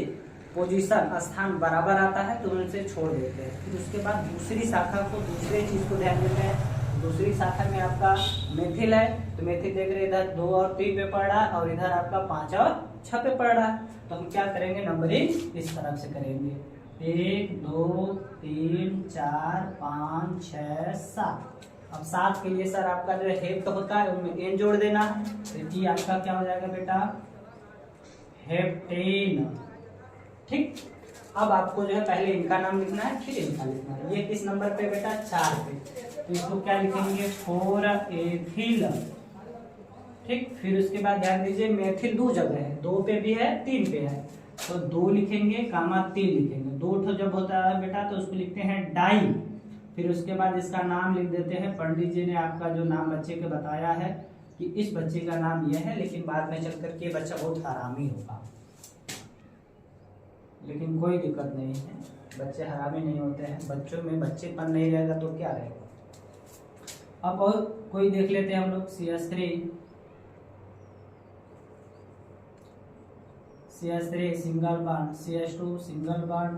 पोजीशन स्थान बराबर आता है तो उनसे छोड़ देते हैं, फिर उसके बाद दूसरी शाखा को, दूसरे चीज को ध्यान देते हैं। दूसरी शाखा में आपका मेथिल है, तो मेथिल देख रहे इधर 2 और 3 पे पढ़ रहा है और इधर आपका 5 और 6 पे पढ़ रहा है। तो हम क्या करेंगे, नंबरिंग इस तरफ से करेंगे, 1 2 3 4 5 6 7। अब 7 के लिए सर आपका जो हेप्ट होता है उनमें एन जोड़ देना है, तो ये आपका क्या हो जाएगा बेटा, हेप्टेन। ठीक, अब आपको जो है पहले इनका नाम लिखना है, फिर इनका लिखना है। ये किस नंबर पे बेटा, 4 पे, तो इसको क्या लिखेंगे, 4 एथिल। ठीक, फिर उसके बाद ध्यान दीजिए मेथिल 2 जगह है, 2 पे भी है 3 पे है, तो 2 लिखेंगे कामा 3 लिखेंगे। 2 जब होता है बेटा तो उसको लिखते हैं डाई। फिर उसके बाद इसका नाम लिख देते हैं, पंडित जी ने आपका जो नाम बच्चे के बताया है कि इस बच्चे का नाम यह है, लेकिन बाद में चल करके बच्चा बहुत हरामी होगा, लेकिन कोई दिक्कत नहीं है, बच्चे हरामी नहीं होते हैं, बच्चों में बच्चेपन नहीं रहेगा तो क्या रहेगा। अब और कोई देख लेते हैं हम लोग, CH3 single bond, CH2 single bond,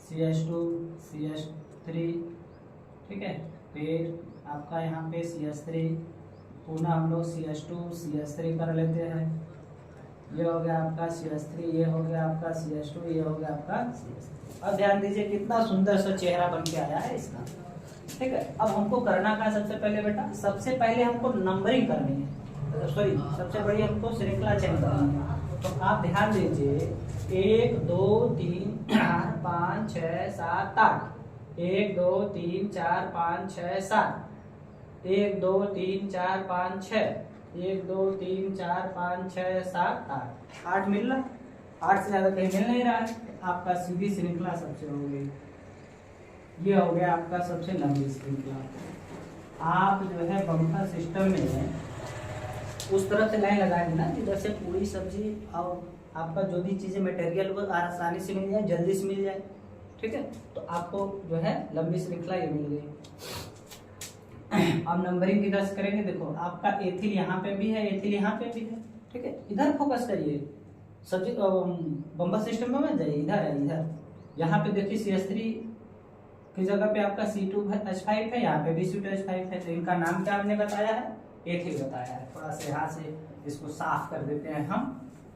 CH2 CH3, ठीक है। फिर आपका यहाँ पे CH3, पुनः हम लोग CH2 CH3 कर लेते हैं, ये हो गया आपका CH3, ये हो गया आपका CH2, ये हो गया आपका CH3। अब ध्यान दीजिए कितना सुंदर सा चेहरा बन के आया है इसका, ठीक है। अब हमको करना क्या, सबसे पहले बेटा, सबसे पहले हमको नंबरिंग करनी है, सॉरी सबसे बड़ी हमको श्रृंखला चयन करनी है। तो आप ध्यान दीजिए 1 2 3 4 5 6 7 8, 1 2 3 4 5 6 7, 1 2 3 4 5 6, 1 2 3 4 5 6 7 8, 8 मिल रहा, 8 से ज्यादा कहीं मिल नहीं रहा है। आपका सीधी श्रृंखला सबसे हो गई, ये हो गया आपका सबसे लंबी श्रृंखला। आप जो है बम्पर सिस्टम में उस तरफ से लाइन लगाएंगे ना जिधर से पूरी सब्जी और आपका जो भी चीजें मटेरियल वो आसानी से मिल जाए, जल्दी से मिल जाए, ठीक है। तो आपको जो है लंबी श्रृंखला ये मिल गई। अब नंबरिंग किधर से करेंगे, देखो आपका एथिल यहाँ पे भी है, एथिल यहाँ पे भी है, ठीक है। इधर फोकस करिए, सब्जी बम्पर सिस्टम में मत जाइए, इधर है, इधर यहाँ पे देखिए CH3 की जगह पे आपका C2H5 है, यहाँ पे भी C2H5 है। तो इनका नाम क्या हमने बताया है, एथिल बताया है। थोड़ा सा यहाँ से इसको साफ कर देते हैं हम,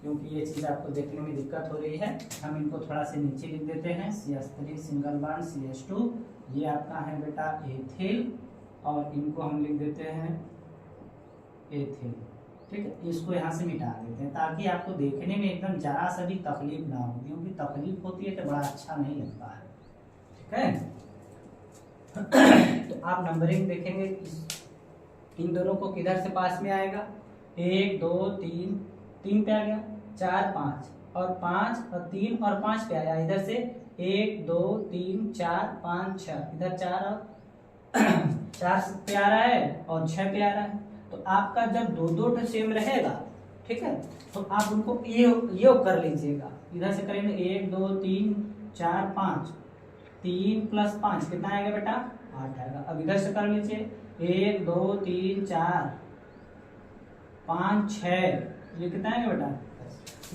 क्योंकि ये चीज आपको देखने में दिक्कत हो रही है। हम इनको थोड़ा से नीचे लिख देते हैं, CH3 सिंगल बॉन्ड CH2, ये आपका है बेटा एथिल, और इनको हम लिख देते हैं एथिल, ठीक है। इसको यहाँ से मिटा देते हैं ताकि आपको देखने में एकदम जरा सा भी तकलीफ ना हो, क्योंकि तकलीफ होती है तो बड़ा अच्छा नहीं लगता है, ठीक है। तो आप नंबरिंग देखेंगे इन दोनों को किधर से पास में आएगा, 1 2 3 पे आ गया, 4 5 और 5 और 3 और 5 पे आया, इधर से 1 2 3 4 5 6, इधर 4 और 4 पे आ रहा है और 6 पे आ रहा है। तो आपका जब 2 सेम रहेगा, ठीक है, तो आप उनको योग कर लीजिएगा। इधर से करेंगे 1 2 3 4 5, 3 + 5 कितना आएगा बेटा, 8 आएगा। अब इधर से कर लीजिए 1 2 3 4 5 6, ये कितना आएगा बेटा,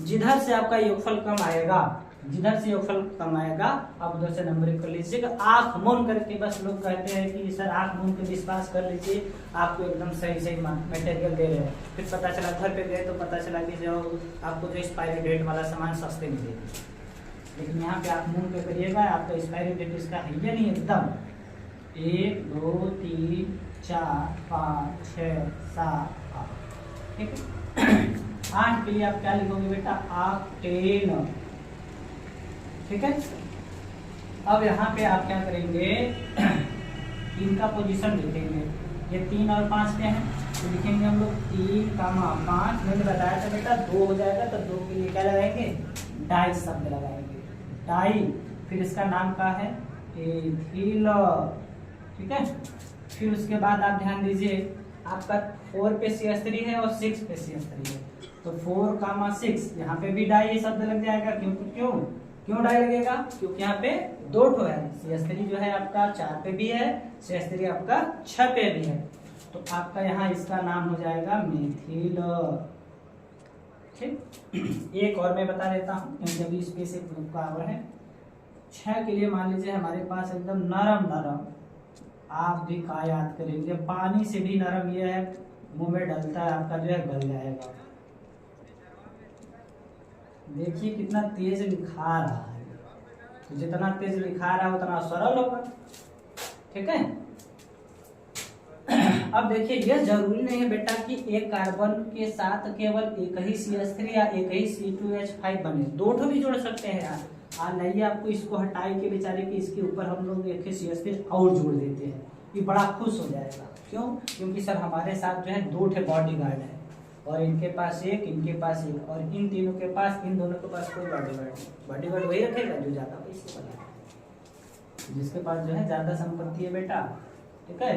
जिधर से आपका योगफल कम आएगा, जिधर से योगफल कम आएगा आप उधर से नंबरिंग कर लीजिएगा। आंख मूंद करके, बस लोग कहते हैं कि सर आंख मूंद के विश्वास कर लीजिए, आपको एकदम सही मटेरियल दे रहे हैं। फिर पता चला घर पे गए तो पता चला कि जो आपको जो एक्सपायरी डेट वाला सामान सस्ते मिलेगी, लेकिन यहाँ पे आप मूंद पे करिएगा, आपका एक्सपायरी डेट इसका है नहीं एकदम, 1 2 3 4 5 6 7 8, ठीक है। 8 के लिए आप क्या लिखोगे बेटा, ऑक्टेन, ठीक है। अब यहाँ पे आप क्या करेंगे, इनका पोजीशन लिखेंगे, ये 3 और 5 पे हैं तो लिखेंगे हम लोग 3, 5। मैंने बताया था बेटा 2 हो जाएगा तो 2 के लिए क्या लगाएंगे, डाई शब्द लगाएंगे, डाई। फिर इसका नाम क्या है, एथिल, ठीक है। फिर उसके बाद आप ध्यान दीजिए, आपका 4 पे CH3 है और 6 पे CH3 है, तो 4, 6 यहाँ पे भी डाई शब्द लग जाएगा। क्यों डाई लगेगा, क्योंकि यहाँ पे 2 ठो है। CH3 जो है आपका 4 पे भी है, CH3 आपका 6 पे भी है, तो आपका यहाँ इसका नाम हो जाएगा मेथिल, ठीक। एक और मैं बता देता हूँ क्योंकि अभी इस पे से ग्रुप का आवर है। 6 के लिए मान लीजिए हमारे पास एकदम नरम, आप भी क्या याद करेंगे, पानी से भी नरम ये है, मुंह में डलता है आपका जो है गल जाएगा। देखिए कितना तेज लिखा रहा है, तो जितना तेज लिखा रहा है उतना सरल होगा, ठीक है। अब देखिए यह जरूरी नहीं है बेटा कि एक कार्बन के साथ केवल एक ही CH3 या एक ही C2H5 बने, 2 ठो भी जोड़ सकते हैं यार। नहीं आपको इसको हटाई के बेचारे कि इसके ऊपर हम लोग एक ही CH3 और जोड़ देते हैं, ये बड़ा खुश हो जाएगा। क्यों, क्योंकि सर हमारे साथ जो है 2 ठे बॉडी गार्ड है, और इनके पास एक, इनके पास एक, और इन तीनों के पास, इन दोनों के पास कोई बॉडी गार्ड नहीं। बॉडी गार्ड वही रखेगा जो ज्यादा पैसे वाला है, जिसके पास जो है ज्यादा संपत्ति है बेटा, ठीक है।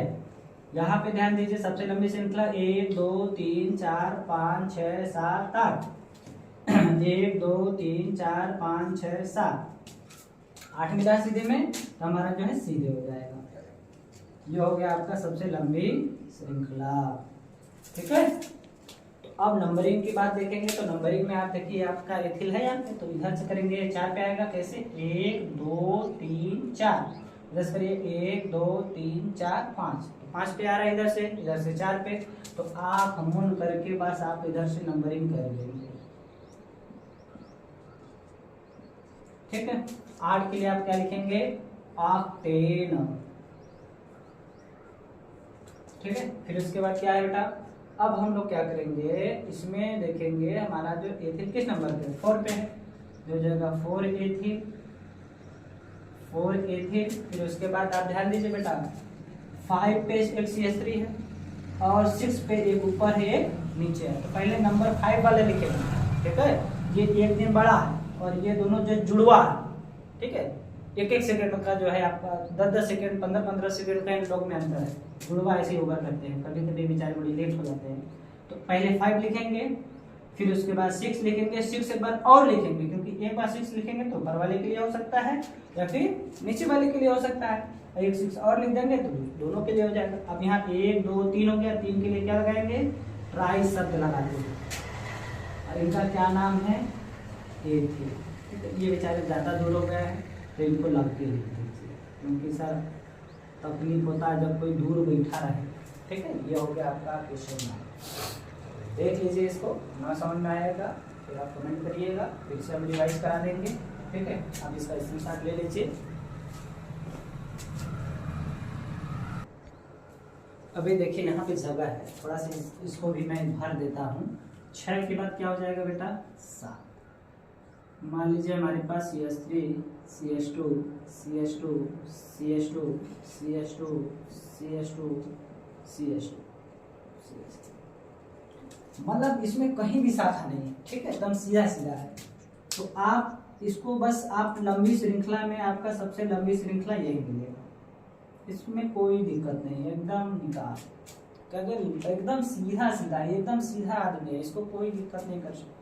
यहाँ पे ध्यान दीजिए, सबसे लंबी श्रृंखला 1 2 3 4 5 6 7 8, 1 2 3 4 5 6 7, 8 मिला सीधे में तो हमारा जो है सीधे हो जाएगा। ये हो गया आपका सबसे लंबी श्रृंखला, ठीक है। अब नंबरिंग की बात देखेंगे तो नंबरिंग में आप देखिए आपका एथिल है यहाँ पे, तो इधर से करेंगे 4 पे आएगा, कैसे 1 2 3 4, इधर करिए 1 2 3 4 5, 5 पे आ रहा है इधर से 4 पे, तो आप मून करके बस आप इधर से नंबरिंग कर लेंगे, ठीक है। 8 के लिए आप क्या लिखेंगे, ऑक्टेन, ठीक है। फिर उसके बाद क्या है बेटा, अब हम लोग क्या करेंगे, इसमें देखेंगे हमारा जो एथिल किस नंबर पे, 4 पे है, जो जगह 4 एथिल। फिर उसके बाद आप ध्यान दीजिए बेटा 5 पे एक CH3 है और 6 पे एक ऊपर है एक नीचे है, तो पहले नंबर 5 वाले लिखेंगे, ठीक है। ये एक दिन बड़ा है और ये दोनों जो जुड़वा है, ठीक है। 1 सेकंड का जो है आपका 10 सेकंड 15 सेकंड का इन लोग में अंतर है, जुड़वा ऐसे होगा करते हैं, कभी कभी बेचारे बड़ी लेट हो जाते हैं। तो पहले 5 लिखेंगे, फिर उसके बाद 6 लिखेंगे, 6 के बाद और लिखेंगे, क्योंकि एक बार 6 लिखेंगे तो ऊपर वाले के लिए हो सकता है या फिर नीचे वाले के लिए हो सकता है, एक 6 और लिख देंगे तो दोनों के लिए हो जाएगा। अब यहाँ 1 2 3 हो गया, 3 के लिए क्या लगाएंगे, ट्राई शब्द लगा देंगे, और इनका क्या नाम है, एथिल, ठीक है। ये बेचारे ज्यादा दूर हो गए हैं तो इनको लग के लिख दीजिए, क्योंकि सर तकलीफ होता है जब कोई दूर बैठा रहे, ठीक है। ये हो गया आपका क्वेश्चन, देख लीजिए, इसको ना समझ में आएगा फिर आप कमेंट करिएगा, फिर से हम रिवाइज करा देंगे, ठीक है। आप इसका स्क्रीनशॉट ले लीजिए। अभी देखिए यहाँ पे जगह है, थोड़ा सा इसको भी मैं भर देता हूँ। 6 के बाद क्या हो जाएगा बेटा, 7। मान लीजिए हमारे पास CH3 CH2 CH2 CH2 CH2 CH2 CH2, मतलब इसमें कहीं भी शाखा नहीं है, ठीक है, एकदम सीधा सीधा है। तो आप इसको बस आप लंबी श्रृंखला में आपका सबसे लंबी श्रृंखला यही मिलेगा, इसमें कोई दिक्कत नहीं है, एकदम निकाल एकदम सीधा सीधा, एकदम सीधा आदमी है, इसको कोई दिक्कत नहीं कर सकता।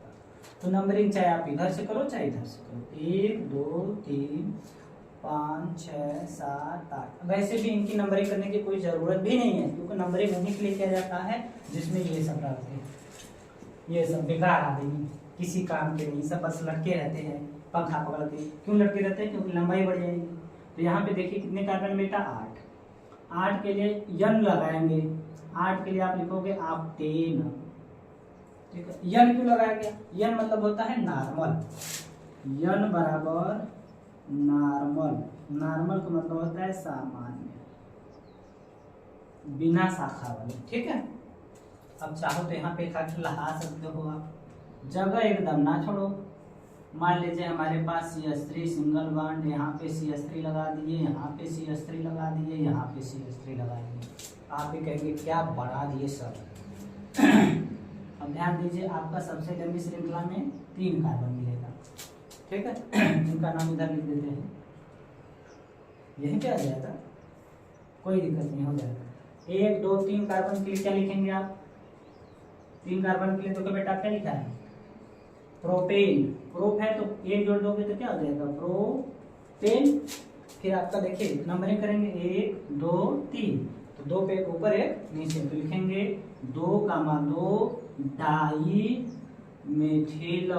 तो नंबरिंग चाहे आप इधर से करो चाहे इधर से करो, 1 2 3 5 6 7 8। वैसे भी इनकी नंबरिंग करने की कोई जरूरत भी नहीं है, क्योंकि नंबरिंग उन्हीं के लिए किया जाता है जिसमें ये सब रहते हैं, ये सब बेकार आदमी किसी काम के नहीं, सब बस लटके रहते हैं पंखा पकड़ के। क्यों लटके रहते हैं, क्योंकि लंबाई बढ़ जाएगी। तो यहाँ पे देखिए कितने कार्बन बेटा, 8। 8 के लिए यन लगाएंगे, 8 के लिए आप लिखोगे ऑक्टेन, ठीक है। यन क्यों लगाया गया, यन मतलब होता है नॉर्मल, यन बराबर नॉर्मल, नॉर्मल का मतलब होता है सामान्य, बिना शाखा वाले, ठीक है। अब चाहो तो यहाँ पे एक अक्षर लगा सकते हो आप, जगह एकदम ना छोड़ो। मान लीजिए हमारे पास CH3 सिंगल बॉन्ड, यहाँ पे CH3 लगा दिए, यहाँ पे CH3 लगा दिए, यहाँ पे CH3 लगा दिए। आप ये कहेंगे क्या बढ़ा दिए सर। अब ध्यान दीजिए, आपका सबसे लंबी श्रृंखला में 3 कार्बन मिलेगा, ठीक है। इनका नाम इधर लिख देते हैं, यही पे आ जाएगा, कोई दिक्कत नहीं, हो जाएगा। 1 2 3 कार्बन के लिए क्या लिखेंगे आप? 3 कार्बन के लिए तो बेटा क्या लिखा है? प्रोपेन। प्रोप है तो 1 जोड़ दोगे तो क्या हो जाएगा? प्रोपेन। फिर आपका देखिए नंबरिंग करेंगे 1 2 3, तो 2 पे एक ऊपर एक नीचे, तो लिखेंगे 2,2 डाई मेथिल।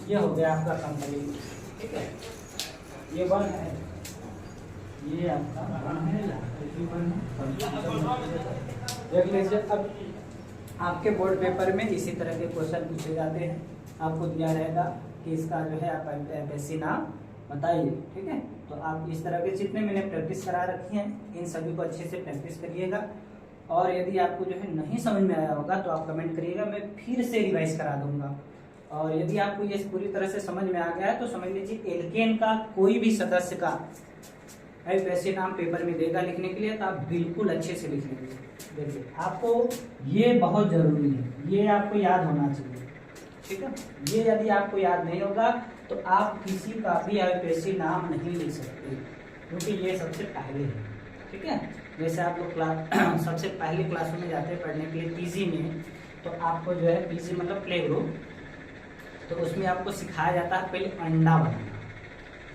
ये हो गया आपका कंप्लीट, ठीक है। ये 1 है, ये आपका 1 है, देख लीजिए। अब आपके बोर्ड पेपर में इसी तरह के क्वेश्चन पूछे जाते हैं, आपको दिया रहेगा कि इसका जो है आप FSC नाम बताइए, ठीक है। तो आप इस तरह के जितने मैंने प्रैक्टिस करा रखी है, इन सभी को अच्छे से प्रैक्टिस करिएगा। और यदि आपको जो है नहीं समझ में आया होगा तो आप कमेंट करिएगा, मैं फिर से रिवाइज करा दूंगा। और यदि आपको ये पूरी तरह से समझ में आ गया है तो समझ लीजिए एल्केन का कोई भी सदस्य का FSC नाम पेपर में देगा लिखने के लिए, तो आप बिल्कुल अच्छे से लिख लेंगे। देखिए आपको ये बहुत जरूरी है, ये आपको याद होना चाहिए, ठीक है। ये यदि आपको याद नहीं होगा तो आप किसी का भी FSC नाम नहीं लिख सकते, क्योंकि ये सबसे पहले है, ठीक है। जैसे आप लोग क्लास सबसे पहले क्लासों में जाते हैं पढ़ने के लिए PG में, तो आपको जो है PG मतलब प्ले ग्रुप, तो उसमें आपको सिखाया जाता है पहले अंडा बनाना,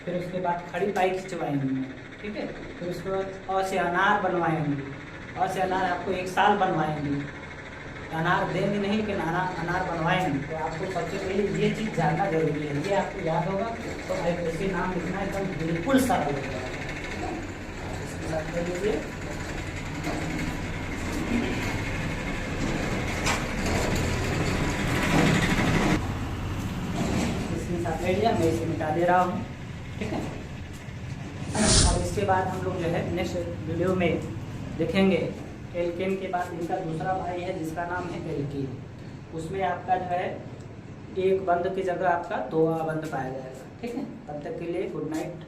फिर उसके बाद खड़ी पाई खिंचवाएंगे, ठीक है। फिर उसके बाद और से अनार बनवाएंगे, और से अनार आपको 1 साल बनवाएंगे, अनार देंगे नहीं लेकिन अनार बनवाएंगे। तो आपको सबसे पहले ये चीज़ जानना जरूरी है, ये आपको याद होगा तो FSC नाम लिखना एकदम बिल्कुल सरल हो जाएगा। इसके साथ ले लीजिए, ले लिया, मैं इसे मिटा दे रहा हूँ, ठीक है। और इसके बाद हम लोग जो है नेक्स्ट वीडियो में देखेंगे एल्केन के बाद इनका दूसरा भाई है जिसका नाम है एल्कीन। उसमें आपका जो है 1 बंद की जगह आपका 2 बंद पाया जाएगा, ठीक है। तब तक के लिए गुड नाइट।